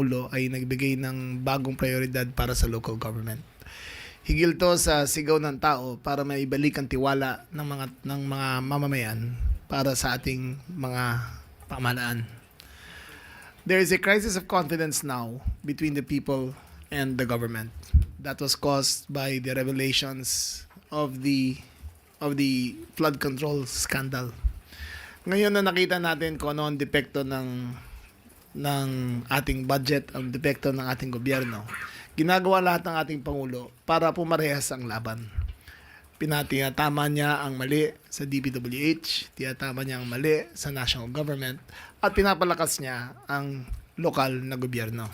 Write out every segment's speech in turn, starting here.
Pangulo ay nagbigay ng bagong prioridad para sa local government. Higil to sa sigaw ng tao para maibalik ang tiwala ng mga mamamayan para sa ating mga pamahalaan. There is a crisis of confidence now between the people and the government. That was caused by the revelations of the flood control scandal. Ngayon na nakita natin kung ano ang depekto ng ating budget, ang depekto ng ating gobyerno, ginagawa lahat ng ating Pangulo para pumarehas ang laban. Tinatama niya ang mali sa DPWH, tinatama niya ang mali sa national government, at pinapalakas niya ang lokal na gobyerno.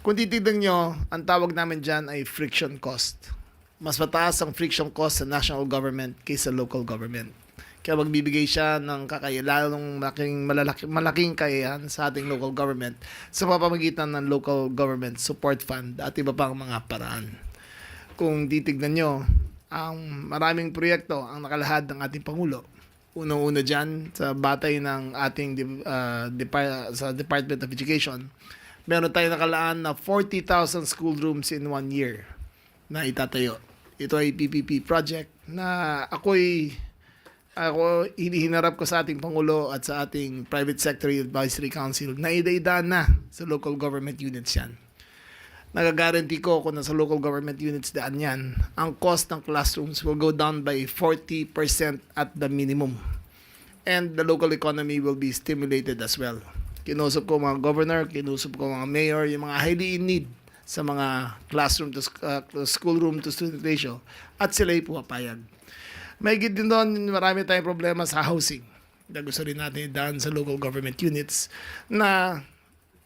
Kung titignan nyo, ang tawag namin dyan ay friction cost. Mas mataas ang friction cost sa national government kaysa local government. Kaya magbibigay siya ng lalong malaking kakayahan sa ating local government sa pamamagitan ng local government support fund at iba pang mga paraan. Kung titignan nyo, ang maraming proyekto ang nakalahad ng ating Pangulo. Unang-una dyan sa batay ng ating sa Department of Education, meron tayong nakalaan na 40,000 school rooms in 1 year na itatayo. Ito ay PPP project na ako hinihinarap ko sa ating Pangulo at sa ating Private Sector Advisory Council na ida-ida na sa local government units yan. Nagagaranti ko kung nasa local government units daan yan, ang cost ng classrooms will go down by 40% at the minimum. And the local economy will be stimulated as well. Kinusap ko mga governor, kinusap ko mga mayor, yung mga highly in need sa mga classroom to schoolroom to student ratio, at sila'y pumapayag. May gid din doon, marami tayong problema sa housing. Gusto rin natin daan sa local government units na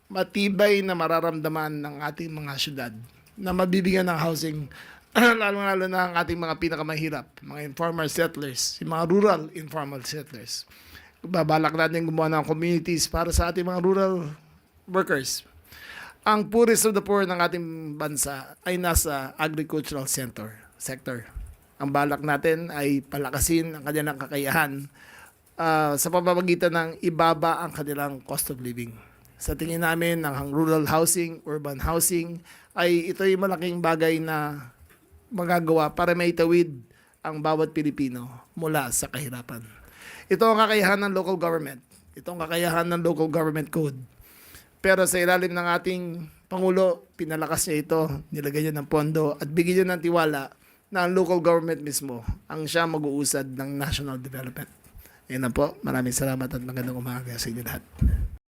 matibay na mararamdaman ng ating mga syudad na mabibigyan ng housing, lalo-lalo na ang ating mga pinakamahirap, mga informal settlers, yung mga rural informal settlers. Babalak natin gumawa ng communities para sa ating mga rural workers. Ang poorest of the poor ng ating bansa ay nasa agricultural sector. Ang balak natin ay palakasin ang kanilang kakayahan sa pamamagitan ng ibaba ang kanilang cost of living. Sa tingin namin, ang rural housing, urban housing, ay ito'y malaking bagay na magagawa para maitawid ang bawat Pilipino mula sa kahirapan. Ito ang kakayahan ng local government. Ito ang kakayahan ng local government code. Pero sa ilalim ng ating Pangulo, pinalakas niya ito, nilagay niya ng pondo at bigyan niya ng tiwala na ang local government mismo ang siya mag-uusad ng national development. Yan na po. Maraming salamat at magandang umaga sa inyo lahat.